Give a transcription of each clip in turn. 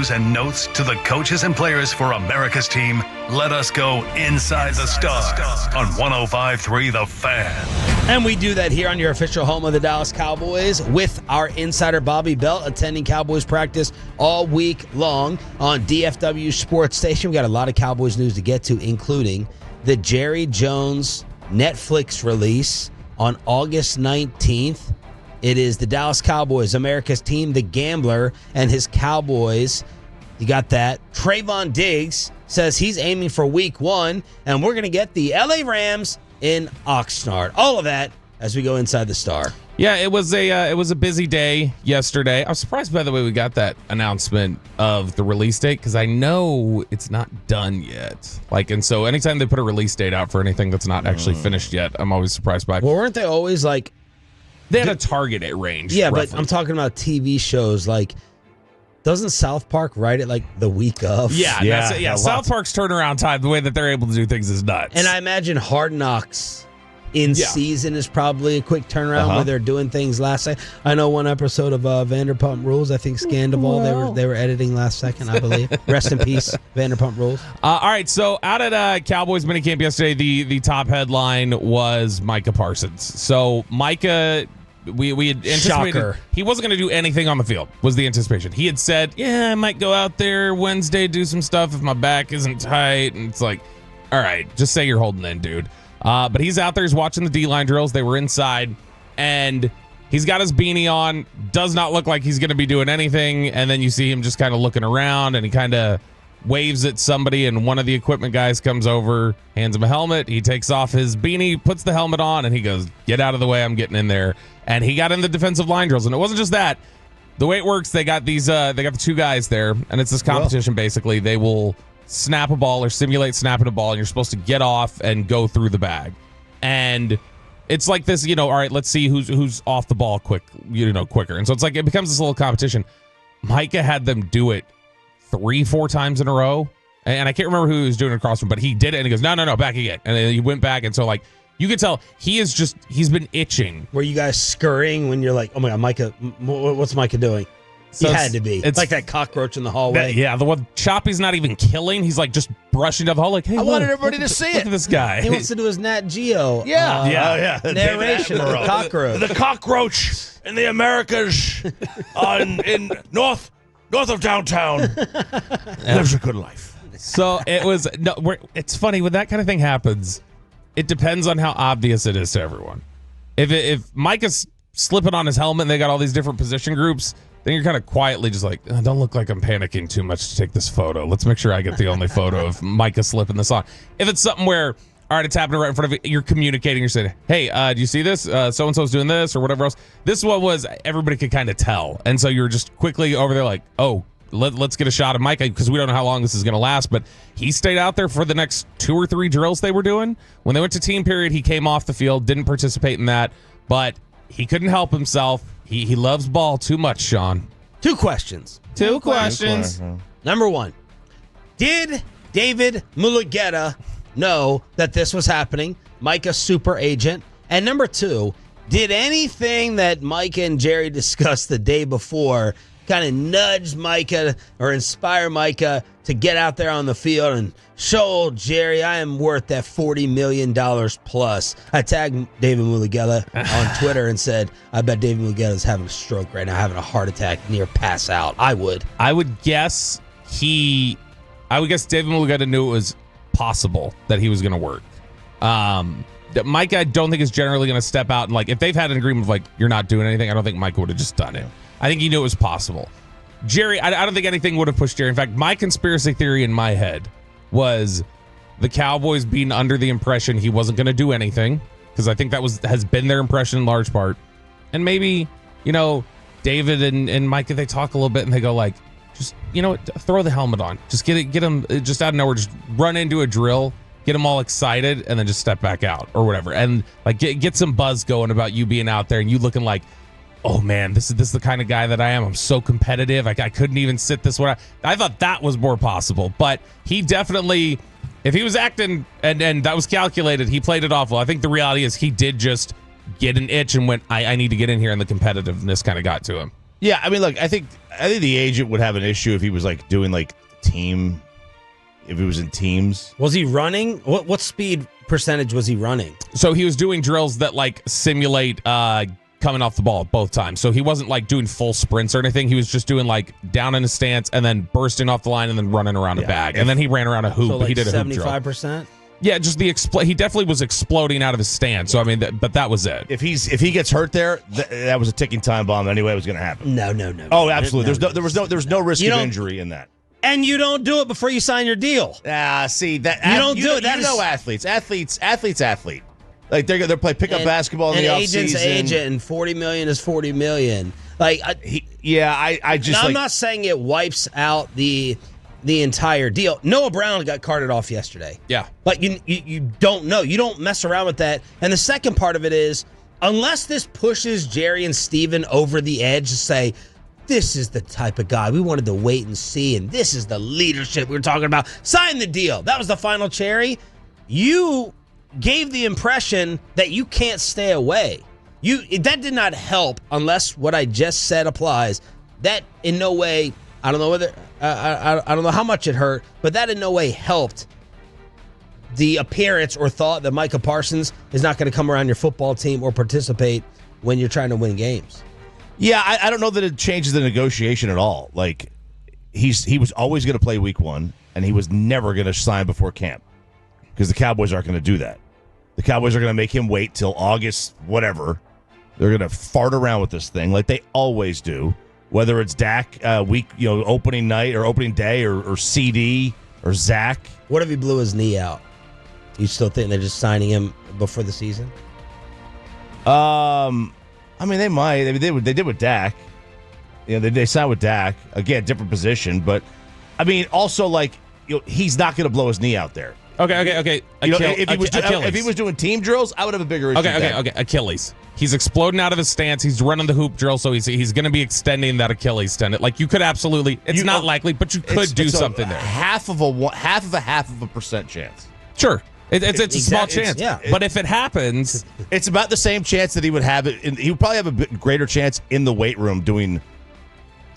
news and notes to the coaches and players for America's team, let us go inside the Stars on 105.3 The Fan. And we do that here on your official home of the Dallas Cowboys with our insider Bobby Belt attending Cowboys practice all week long on DFW Sports Station. We got a lot of Cowboys news to get to, including the Jerry Jones Netflix release on August 19th. It is the Dallas Cowboys, America's team, the Gambler, and his Cowboys. You got that. Trayvon Diggs says he's aiming for week 1, and we're going to get the LA Rams in Oxnard. All of that as we go inside the Star. Yeah, it was a busy day yesterday. I was surprised by the way we got that announcement of the release date because I know it's not done yet. And so anytime they put a release date out for anything that's not actually finished yet, I'm always surprised by. Well, weren't they always like? They had a target range. Yeah, roughly. but I'm talking about TV shows. Doesn't South Park write it the week of? Yeah. South Park's turnaround time, the way that they're able to do things is nuts. And I imagine Hard Knocks in season is probably a quick turnaround where they're doing things last second. I know one episode of Vanderpump Rules, I think Scandival, they were editing last second, I believe. Rest in peace, Vanderpump Rules. All right, so out at Cowboys Minicamp yesterday, the top headline was Micah Parsons. So Micah, we had anticipated Shocker. He wasn't going to do anything on the field, was the anticipation. He had said, I might go out there Wednesday, do some stuff if my back isn't tight. And it's like, all right, just say you're holding in, dude. But he's out there, he's watching the D-line drills. They were inside, and he's got his beanie on. Does not look like he's going to be doing anything. And then you see him just kind of looking around, and he kind of waves at somebody, and one of the equipment guys comes over, hands him a helmet. He takes off his beanie, puts the helmet on, and he goes, get out of the way, I'm getting in there. And he got in the defensive line drills. And it wasn't just that. The way it works, they got the 2 guys there, and it's this competition, basically. They will snap a ball or simulate snapping a ball, and you're supposed to get off and go through the bag. And it's like this, all right, let's see who's off the ball quicker. And so it's like it becomes this little competition. Micah had them do it 3-4 times in a row. And I can't remember who he was doing it across from, but he did it, and he goes, no, back again. And then he went back, and so you could tell he's been itching. Were you guys scurrying when you're like, oh my God, Micah, what's Micah doing? So he had to be. It's like that cockroach in the hallway. The one Choppy's not even killing. He's just brushing down the hall. Hey, I wanted everybody to see it. Look at this guy. He wants to do his Nat Geo. Narration of the cockroach. The cockroach in the Americas in north of downtown lives a good life. So it was. It's funny when that kind of thing happens. It depends on how obvious it is to everyone. If Micah's slipping on his helmet and they got all these different position groups, then you're kind of quietly just like, don't look like I'm panicking too much to take this photo. Let's make sure I get the only photo of Micah slipping this on. If it's something where, all right, it's happening right in front of you, you're communicating, you're saying, hey, do you see this? So-and-so's doing this or whatever else. This one was, everybody could kind of tell. And so you're just quickly over there like, oh, let's get a shot of Micah because we don't know how long this is going to last. But he stayed out there for the next 2 or 3 drills they were doing. When they went to team period, he came off the field, didn't participate in that, but he couldn't help himself. He loves ball too much, Sean. 2 questions. 2 questions. Number 1, did David Mulugeta know that this was happening? Micah's super agent. And number 2, did anything that Micah and Jerry discussed the day before kind of nudge Micah or inspire Micah to get out there on the field and show old Jerry I am worth that $40 million plus? I tagged David Mulugeta on Twitter and said, I bet David Mulugeta is having a stroke right now, having a heart attack, near pass out. I would guess David Mulugeta knew it was possible that he was going to work. Micah, I don't think is generally going to step out and if they've had an agreement of you're not doing anything, I don't think Micah would have just done it. I think he knew it was possible. Jerry, I don't think anything would have pushed Jerry. In fact, my conspiracy theory in my head was the Cowboys being under the impression he wasn't going to do anything, because I think that has been their impression in large part. And maybe, David and Micah, they talk a little bit and they go just, throw the helmet on. Just get him just out of nowhere. Just run into a drill, get them all excited, and then just step back out or whatever. And get some buzz going about you being out there and you looking like, oh man, this is the kind of guy that I am. I'm so competitive. I couldn't even sit this one. I thought that was more possible, but he definitely, if he was acting and that was calculated, he played it off well. I think the reality is he did just get an itch and went, I need to get in here, and the competitiveness kind of got to him. Yeah, I mean, look, I think the agent would have an issue if he was like doing like team, if he was in teams. Was he running? What speed percentage was he running? So he was doing drills that like simulate coming off the ball both times. So he wasn't like doing full sprints or anything. He was just doing like down in a stance and then bursting off the line and then running around a bag. And then he ran around a hoop. So like he did a 75%? hoop drill. Yeah, just he definitely was exploding out of his stance. So I mean, but that was it. If he gets hurt there, that was a ticking time bomb anyway. It was going to happen. No. Oh, absolutely. There was no risk of injury in that. And you don't do it before you sign your deal. See that you don't do it. That athlete. Like they're play pickup basketball in the offseason. Agent's agent, and $40 million is $40 million. Like, I just. Now, I'm not saying it wipes out the entire deal. Noah Brown got carted off yesterday. Yeah, but you don't know. You don't mess around with that. And the second part of it is, unless this pushes Jerry and Steven over the edge to say, this is the type of guy we wanted to wait and see, and this is the leadership we were talking about. Sign the deal. That was the final cherry. You gave the impression that you can't stay away. That did not help, unless what I just said applies. That in no way, I don't know whether I don't know how much it hurt, but that in no way helped the appearance or thought that Micah Parsons is not going to come around your football team or participate when you're trying to win games. Yeah, I don't know that it changes the negotiation at all. Like, he was always going to play week 1, and he was never going to sign before camp because the Cowboys aren't going to do that. The Cowboys are going to make him wait till August, whatever. They're going to fart around with this thing like they always do, whether it's Dak week, opening night or opening day or CD or Zach. What if he blew his knee out? You still think they're just signing him before the season? I mean, they might. They did with Dak. They signed with Dak. Again, different position, but I mean, also like he's not going to blow his knee out there. Okay. If he was doing team drills, I would have a bigger issue. Okay. Achilles. He's exploding out of his stance. He's running the hoop drill, so he's going to be extending that Achilles tendon. Like you could absolutely. It's not likely, but you could do something there. Half of a percent chance. Sure. It's a small chance. Yeah. But if it happens, it's about the same chance that he would have it. He would probably have a bit greater chance in the weight room doing.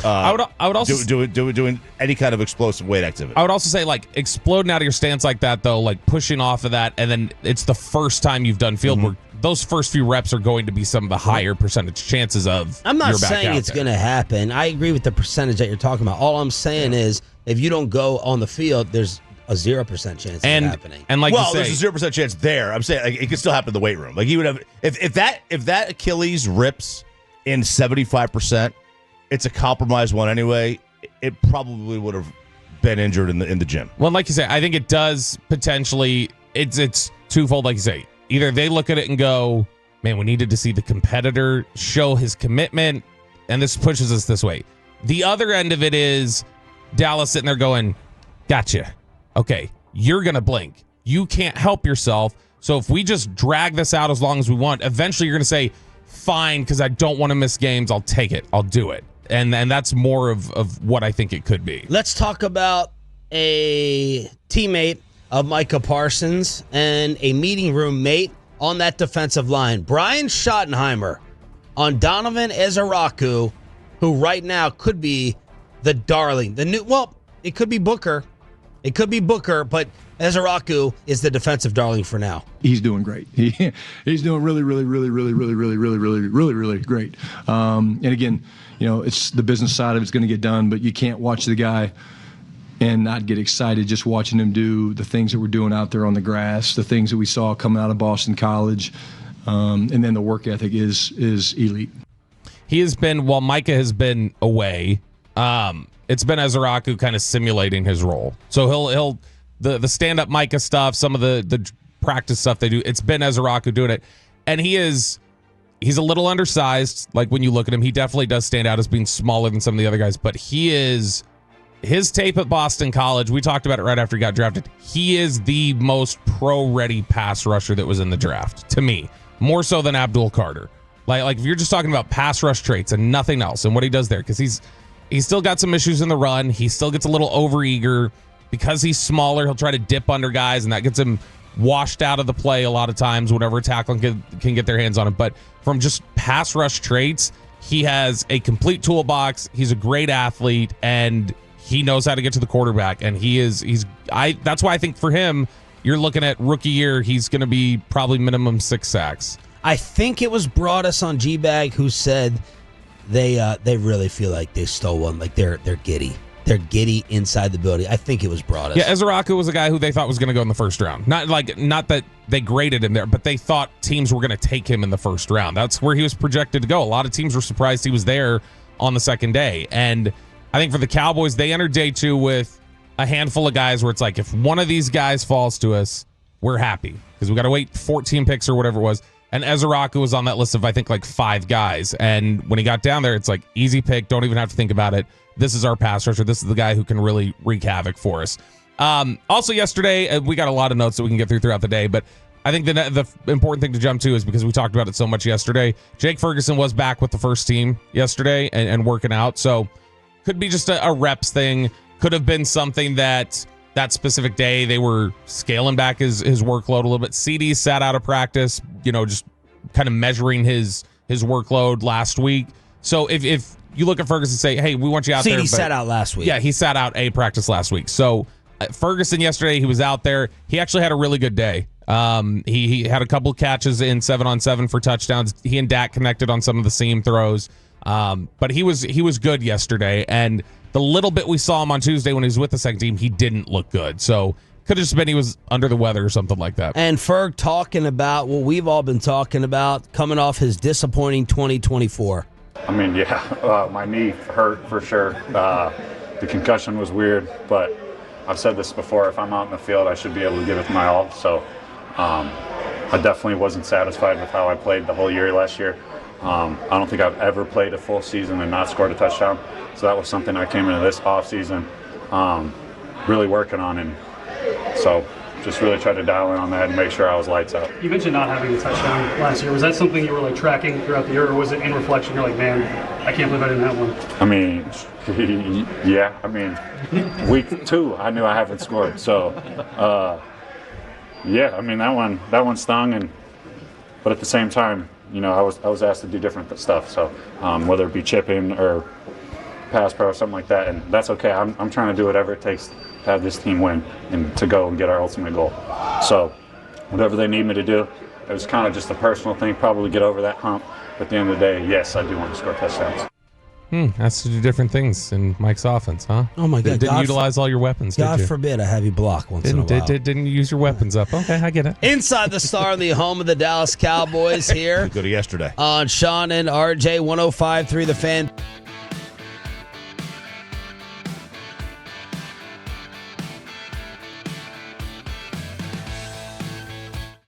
I would also doing any kind of explosive weight activity. I would also say like exploding out of your stance like that though, like pushing off of that, and then it's the first time you've done field work. Those first few reps are going to be some of the higher percentage chances of. I'm not you're back saying out it's there. going to happen. I agree with the percentage that you're talking about. All I'm saying is if you don't go on the field, there's a 0% chance of it happening. And like there's a 0% chance there. I'm saying like, it could still happen in the weight room. Like he would have if that Achilles rips in 75%. It's a compromised one anyway. It probably would have been injured in the gym. Well, like you say, I think it does potentially. It's twofold. Like you say, either they look at it and go, "Man, we needed to see the competitor show his commitment," and this pushes us this way. The other end of it is Dallas sitting there going, "Gotcha. Okay, you're gonna blink. You can't help yourself. So if we just drag this out as long as we want, eventually you're gonna say, fine, because I don't want to miss games. I'll take it. I'll do it." And that's more of what I think it could be. Let's talk about a teammate of Micah Parsons and a meeting room mate on that defensive line. Brian Schottenheimer on Donovan Ezeiruaku, who right now could be the darling. It could be Booker. It could be Booker, but Ezeiruaku is the defensive darling for now. He's doing great. He's doing really great. And again, it's the business side of it's going to get done, but you can't watch the guy and not get excited just watching him do the things that we're doing out there on the grass, the things that we saw coming out of Boston College, and then the work ethic is elite. He has been, while Micah has been away, it's been Ezeiruaku kind of simulating his role. So he'll the stand-up Micah stuff, some of the practice stuff they do, it's been Ezeiruaku doing it. And he's a little undersized. Like when you look at him, he definitely does stand out as being smaller than some of the other guys. But his tape at Boston College, we talked about it right after he got drafted. He is the most pro-ready pass rusher that was in the draft, to me. More so than Abdul Carter. Like if you're just talking about pass rush traits and nothing else and what he does there, because he's still got some issues in the run. He still gets a little overeager. Because he's smaller, he'll try to dip under guys, and that gets him washed out of the play a lot of times whenever a tackle can get their hands on him. But from just pass rush traits, he has a complete toolbox. He's a great athlete, and he knows how to get to the quarterback. And that's why I think for him, you're looking at rookie year, he's going to be probably minimum 6 sacks. I think it was Broadus on G-Bag who said they really feel like they stole one. Like they're giddy. They're giddy inside the building. I think it was Broadus. Yeah, Ezeiruaku was a guy who they thought was going to go in the first round. Not that they graded him there, but they thought teams were going to take him in the first round. That's where he was projected to go. A lot of teams were surprised he was there on the second day. And I think for the Cowboys, they entered day 2 with a handful of guys where it's like, if one of these guys falls to us, we're happy because we got to wait 14 picks or whatever it was. And Ezeiruaku was on that list of, I think, like 5 guys. And when he got down there, it's like, easy pick. Don't even have to think about it. This is our pass rusher. This is the guy who can really wreak havoc for us. Also yesterday, we got a lot of notes that we can get throughout the day, but I think the important thing to jump to is because we talked about it so much yesterday. Jake Ferguson was back with the first team yesterday and working out. So could be just a reps thing. Could have been something that specific day they were scaling back his workload a little bit. CD sat out of practice, just kind of measuring his workload last week. So if you look at Ferguson and say, hey, we want you out there. CD sat out last week. Yeah, he sat out a practice last week. So Ferguson yesterday, he was out there. He actually had a really good day. He had a couple catches in 7-on-7 for touchdowns. He and Dak connected on some of the seam throws. But he was good yesterday. And the little bit we saw him on Tuesday when he was with the second team, he didn't look good. So could have just been he was under the weather or something like that. And Ferg talking about what we've all been talking about, coming off his disappointing 2024. I mean, yeah, my knee hurt for sure. The concussion was weird, but I've said this before, if I'm out in the field, I should be able to give it my all. So I definitely wasn't satisfied with how I played the whole year last year. I don't think I've ever played a full season and not scored a touchdown. So that was something I came into this offseason really working on. And so just really tried to dial in on that and make sure I was lights out. You mentioned not having a touchdown last year. Was that something you were like tracking throughout the year, or was it in reflection? You're like, man, I can't believe I didn't have one. I mean, yeah. I mean, week 2, I knew I haven't scored. So, yeah. I mean, that one stung, but at the same time, I was asked to do different stuff. So, whether it be chipping or pass pro or something like that, and that's okay. I'm trying to do whatever it takes to have this team win and to go and get our ultimate goal. So whatever they need me to do, it was kind of just a personal thing, probably get over that hump. But at the end of the day, yes, I do want to score touchdowns. Has to do different things in Mike's offense, huh? Oh my God! Didn't utilize all your weapons. God did you? forbid I have you block once in a while. Didn't use your weapons up. Okay, I get it. Inside the Star, the home of the Dallas Cowboys here. Go to yesterday On Shan and RJ 105.3 The Fan.